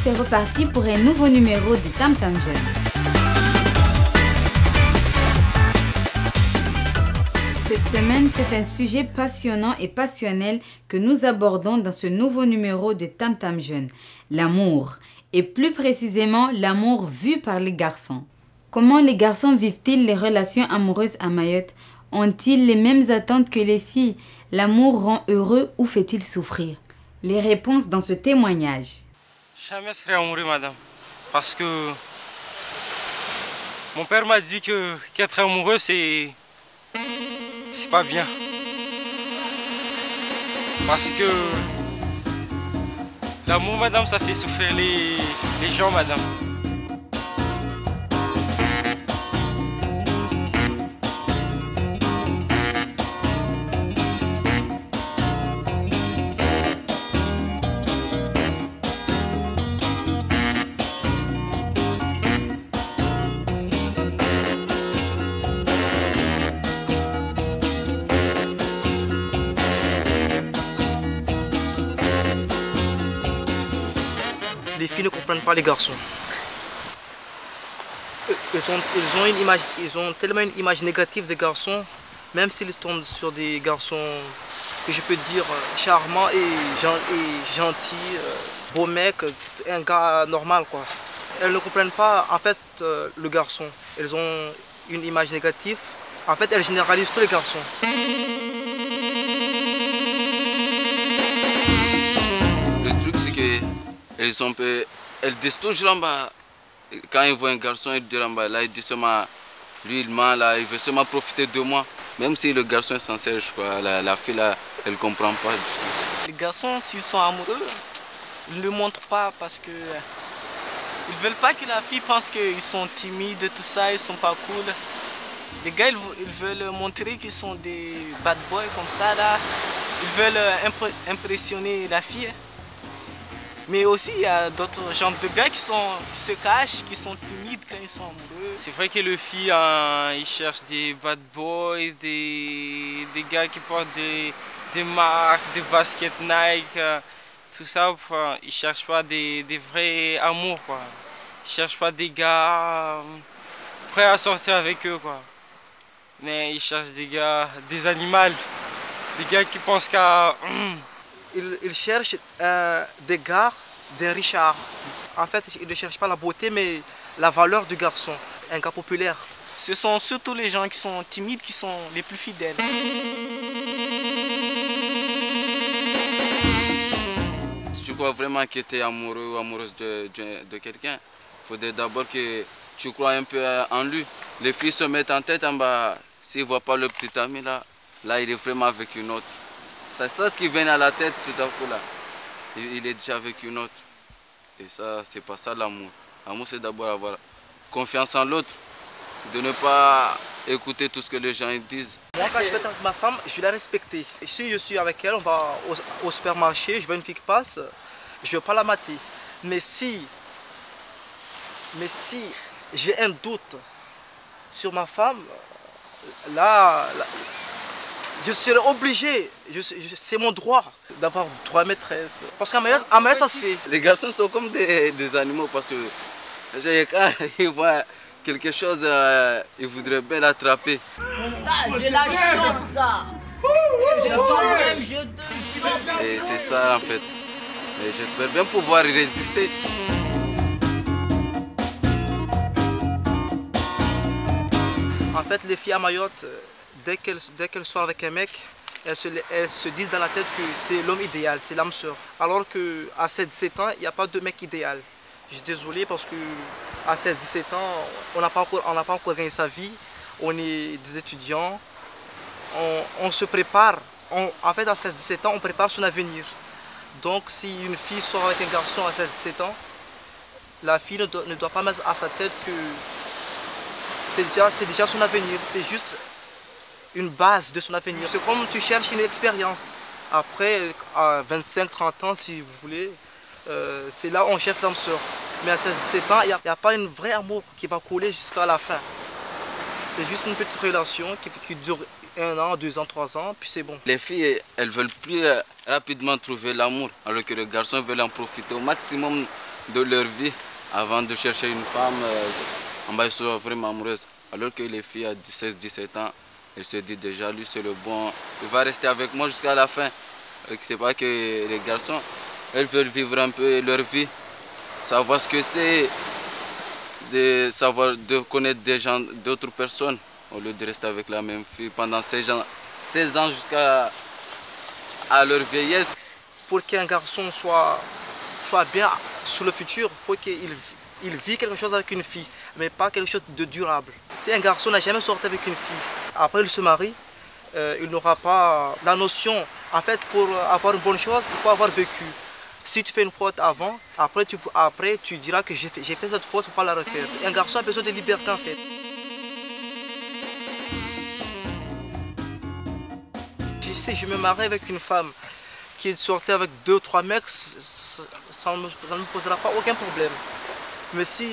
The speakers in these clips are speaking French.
c'est reparti pour un nouveau numéro de Tam Tam Jeune. Cette semaine, c'est un sujet passionnant et passionnel que nous abordons dans ce nouveau numéro de Tam Tam Jeune, l'amour, et plus précisément l'amour vu par les garçons. Comment les garçons vivent-ils les relations amoureuses à Mayotte? Ont-ils les mêmes attentes que les filles? L'amour rend heureux ou fait-il souffrir? Les réponses dans ce témoignage. Jamais serai amoureux, madame. Parce que mon père m'a dit qu'être amoureux, c'est pas bien. Parce que l'amour, madame, ça fait souffrir les gens, madame. Les filles ne comprennent pas les garçons. Ils ont tellement une image négative des garçons, même s'ils tombent sur des garçons que je peux dire charmants et gentils, beaux mecs, un gars normal quoi. Elles ne comprennent pas en fait le garçon. Elles ont une image négative. En fait, elles généralisent tous les garçons. Le truc c'est que elles disent toujours en bas, quand ils voient un garçon, ils disent en bas, là, ils disent seulement, lui il ment, là, il veut seulement profiter de moi. Même si le garçon est sincère, je crois, la fille là, elle ne comprend pas du tout. Les garçons, s'ils sont amoureux, ils ne le montrent pas parce que ils veulent pas que la fille pense qu'ils sont timides, tout ça, ils sont pas cool. Les gars, ils veulent montrer qu'ils sont des bad boys comme ça, là. Ils veulent impressionner la fille. Mais aussi, il y a d'autres genres de gars qui se cachent, qui sont timides quand ils sont amoureux. C'est vrai que les filles, ils cherchent des bad boys, des gars qui portent des marques, des baskets Nike, tout ça. Ils ne cherchent pas des vrais amours, quoi. Ils ne cherchent pas des gars prêts à sortir avec eux, quoi. Mais ils cherchent des gars, des animaux, des gars qui pensent qu'à... Ils cherchent des gars d'un Richard. En fait, ils ne cherchent pas la beauté, mais la valeur du garçon, un gars populaire. Ce sont surtout les gens qui sont timides qui sont les plus fidèles. Si tu crois vraiment que tu es amoureux ou amoureuse de quelqu'un, il faudrait d'abord que tu crois un peu en lui. Les filles se mettent en tête en bas, s'ils ne voient pas le petit ami là, il est vraiment avec une autre. C'est ça ce qui vient à la tête tout à coup là. Il est déjà avec une autre. Et ça, c'est pas ça l'amour. L'amour, c'est d'abord avoir confiance en l'autre. De ne pas écouter tout ce que les gens disent. Moi, quand je vais avec ma femme, je vais la respecter. Si je suis avec elle, on va au supermarché, je vois une fille qui passe, je ne vais pas la mater. Mais si j'ai un doute sur ma femme, là je serai obligé, c'est mon droit d'avoir 3 maîtresses. Parce qu'à Mayotte, ça se fait. Les garçons sont comme des animaux parce que quand ils voient quelque chose, ils voudraient bien l'attraper. Ça, j'ai la chance, ça. Et c'est ça en fait. Et j'espère bien pouvoir y résister. En fait, les filles à Mayotte, dès qu'elles sont avec un mec, elles se disent dans la tête que c'est l'homme idéal, c'est l'âme sœur. Alors qu'à 17 ans, il n'y a pas de mec idéal. Je suis désolé parce qu'à 17 ans, on n'a pas encore gagné sa vie. On est des étudiants. On se prépare. En fait, à 16-17 ans, on prépare son avenir. Donc, si une fille sort avec un garçon à 16-17 ans, la fille ne doit pas mettre à sa tête que c'est déjà son avenir. C'est juste une base de son avenir. C'est comme tu cherches une expérience. Après, à 25-30 ans, si vous voulez, c'est là où on cherche l'âme sœur. Mais à 16-17 ans, il n'y a pas un vrai amour qui va couler jusqu'à la fin. C'est juste une petite relation qui dure 1 an, 2 ans, 3 ans, puis c'est bon. Les filles, elles veulent plus rapidement trouver l'amour, alors que les garçons veulent en profiter au maximum de leur vie avant de chercher une femme. Ils sont vraiment amoureuses. Alors que les filles à 16-17 ans, elles se disent déjà, lui c'est le bon, il va rester avec moi jusqu'à la fin. C'est pas que les garçons, elles veulent vivre un peu leur vie, savoir ce que c'est, de connaître des gens, d'autres personnes, au lieu de rester avec la même fille pendant 16 ans jusqu'à leur vieillesse. Pour qu'un garçon soit bien sur le futur, il faut qu'il vit quelque chose avec une fille, mais pas quelque chose de durable. Si un garçon n'a jamais sorti avec une fille, après il se marie, il n'aura pas la notion. En fait, pour avoir une bonne chose, il faut avoir vécu. Si tu fais une faute avant, après tu diras que j'ai fait cette faute, il ne faut pas la refaire. Un garçon a besoin de liberté en fait. Si je me marie avec une femme qui sortait avec 2-3 mecs, ça ne me posera pas aucun problème. Mais si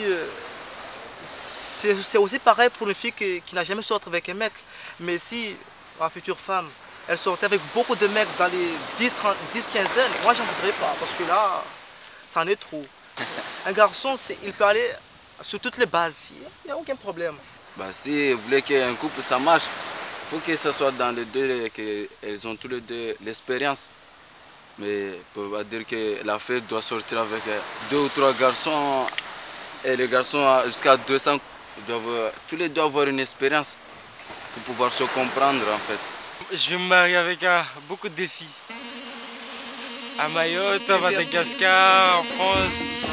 c'est aussi pareil pour une fille qui n'a jamais sorti avec un mec. Mais si ma future femme, elle sortait avec beaucoup de mecs dans les 10 quinzaines, moi j'en voudrais pas parce que là, ça en est trop. Un garçon, il peut aller sur toutes les bases, il n'y a aucun problème. Si vous voulez qu'un couple ça marche, il faut que ce soit dans les deux, qu'elles ont tous les deux l'expérience. Mais on ne peut pas dire que la fille doit sortir avec 2 ou 3 garçons et les garçons jusqu'à 200. Tous les deux avoir une expérience pour pouvoir se comprendre en fait. Je vais me marier avec beaucoup de filles. À Mayotte, à Madagascar, en France, tout ça.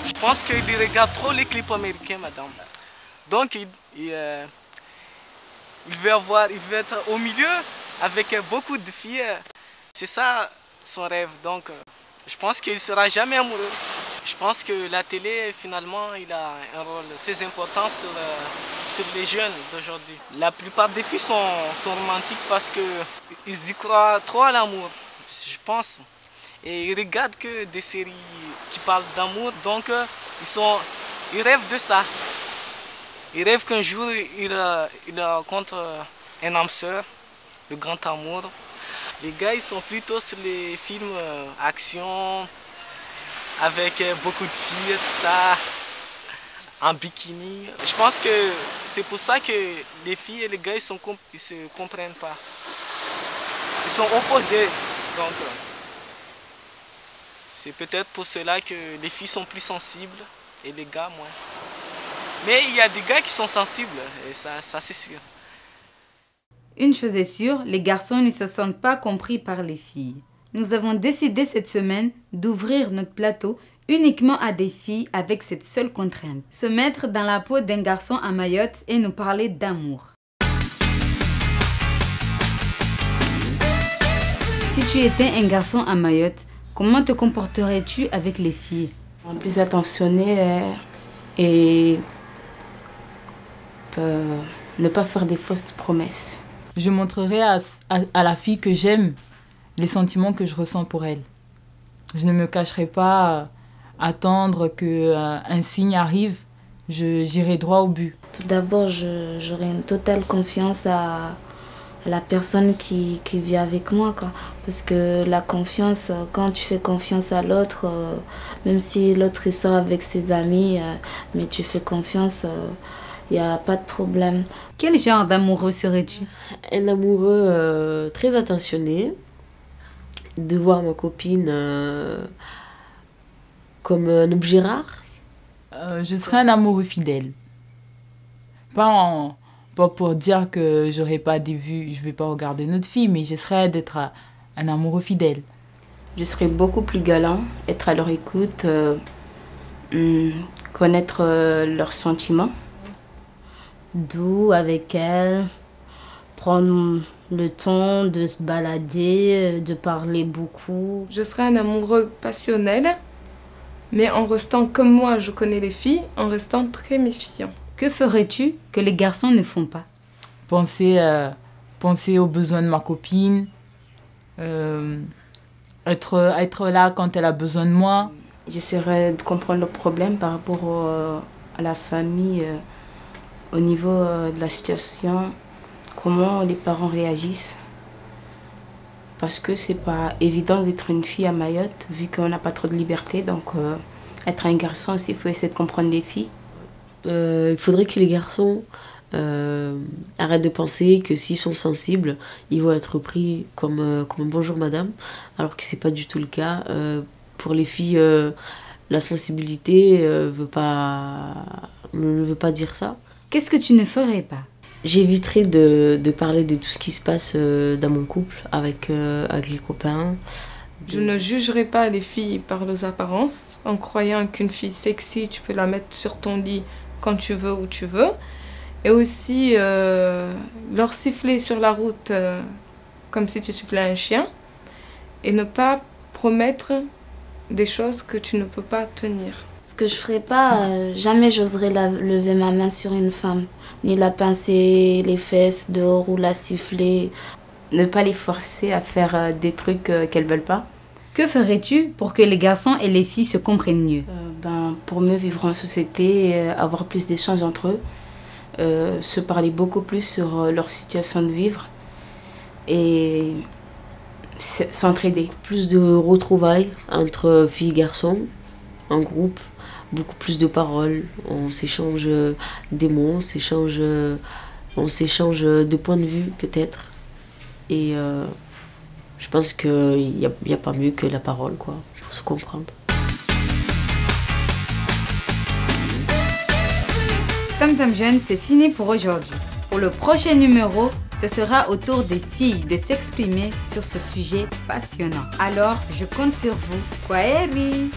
Je pense qu'il regarde trop les clips américains, madame. Donc il veut être au milieu avec beaucoup de filles. C'est ça son rêve. Donc je pense qu'il ne sera jamais amoureux. Je pense que la télé, finalement, il a un rôle très important sur les jeunes d'aujourd'hui. La plupart des filles sont romantiques parce qu'ils y croient trop à l'amour, je pense. Et ils regardent que des séries qui parlent d'amour, donc ils rêvent de ça. Ils rêvent qu'un jour, ils rencontrent un âme sœur, le grand amour. Les gars, ils sont plutôt sur les films action, avec beaucoup de filles, tout ça, en bikini. Je pense que c'est pour ça que les filles et les gars, ils se comprennent pas. Ils sont opposés. Donc, c'est peut-être pour cela que les filles sont plus sensibles et les gars moins. Mais il y a des gars qui sont sensibles, et ça c'est sûr. Une chose est sûre, les garçons ne se sentent pas compris par les filles. Nous avons décidé cette semaine d'ouvrir notre plateau uniquement à des filles avec cette seule contrainte. Se mettre dans la peau d'un garçon à Mayotte et nous parler d'amour. Si tu étais un garçon à Mayotte, comment te comporterais-tu avec les filles? Plus attentionné et ne pas faire des fausses promesses. Je montrerai à la fille que j'aime les sentiments que je ressens pour elle. Je ne me cacherai pas attendre qu'un signe arrive, j'irai droit au but. Tout d'abord, j'aurai une totale confiance à la personne qui vit avec moi, quoi. Parce que la confiance, quand tu fais confiance à l'autre, même si l'autre sort avec ses amis, mais tu fais confiance, il n'y a pas de problème. Quel genre d'amoureux serais-tu? Un amoureux très attentionné, de voir ma copine comme un objet rare. Je serais un amoureux fidèle. Pas pour dire que j'aurais pas des vues, je vais pas regarder une autre fille, mais j'essaierais d'être un amoureux fidèle. Je serais beaucoup plus galant, être à leur écoute, connaître leurs sentiments. Doux avec elle, prendre le temps de se balader, de parler beaucoup. Je serais un amoureux passionnel, mais en restant comme moi, je connais les filles, en restant très méfiant. Que ferais-tu que les garçons ne font pas? Penser aux besoins de ma copine, être là quand elle a besoin de moi. J'essaierai de comprendre le problème par rapport à la famille, au niveau de la situation, comment les parents réagissent. parce que c'est pas évident d'être une fille à Mayotte, vu qu'on n'a pas trop de liberté. Donc, être un garçon aussi, il faut essayer de comprendre les filles. Il faudrait que les garçons arrêtent de penser que s'ils sont sensibles, ils vont être pris comme un bonjour madame, alors que c'est pas du tout le cas. Pour les filles, la sensibilité ne veut pas dire ça. Qu'est-ce que tu ne ferais pas? J'éviterai de parler de tout ce qui se passe dans mon couple avec les copains. Je ne jugerai pas les filles par leurs apparences, en croyant qu'une fille sexy, tu peux la mettre sur ton lit quand tu veux, où tu veux. Et aussi, leur siffler sur la route comme si tu sifflais un chien. Et ne pas promettre des choses que tu ne peux pas tenir. Ce que je ferais pas, jamais j'oserais lever ma main sur une femme, ni la pincer les fesses dehors ou la siffler. Ne pas les forcer à faire des trucs qu'elles veulent pas. Que ferais-tu pour que les garçons et les filles se comprennent mieux? Pour mieux vivre en société, avoir plus d'échanges entre eux, se parler beaucoup plus sur leur situation de vivre et s'entraider. Plus de retrouvailles entre filles et garçons, en groupe, beaucoup plus de paroles, on s'échange des mots, on s'échange de points de vue peut-être. Et je pense qu'il n'y a pas mieux que la parole, quoi, pour se comprendre. Tam Tam Jeune, c'est fini pour aujourd'hui. Pour le prochain numéro, ce sera au tour des filles de s'exprimer sur ce sujet passionnant. Alors, je compte sur vous. Kwaheri!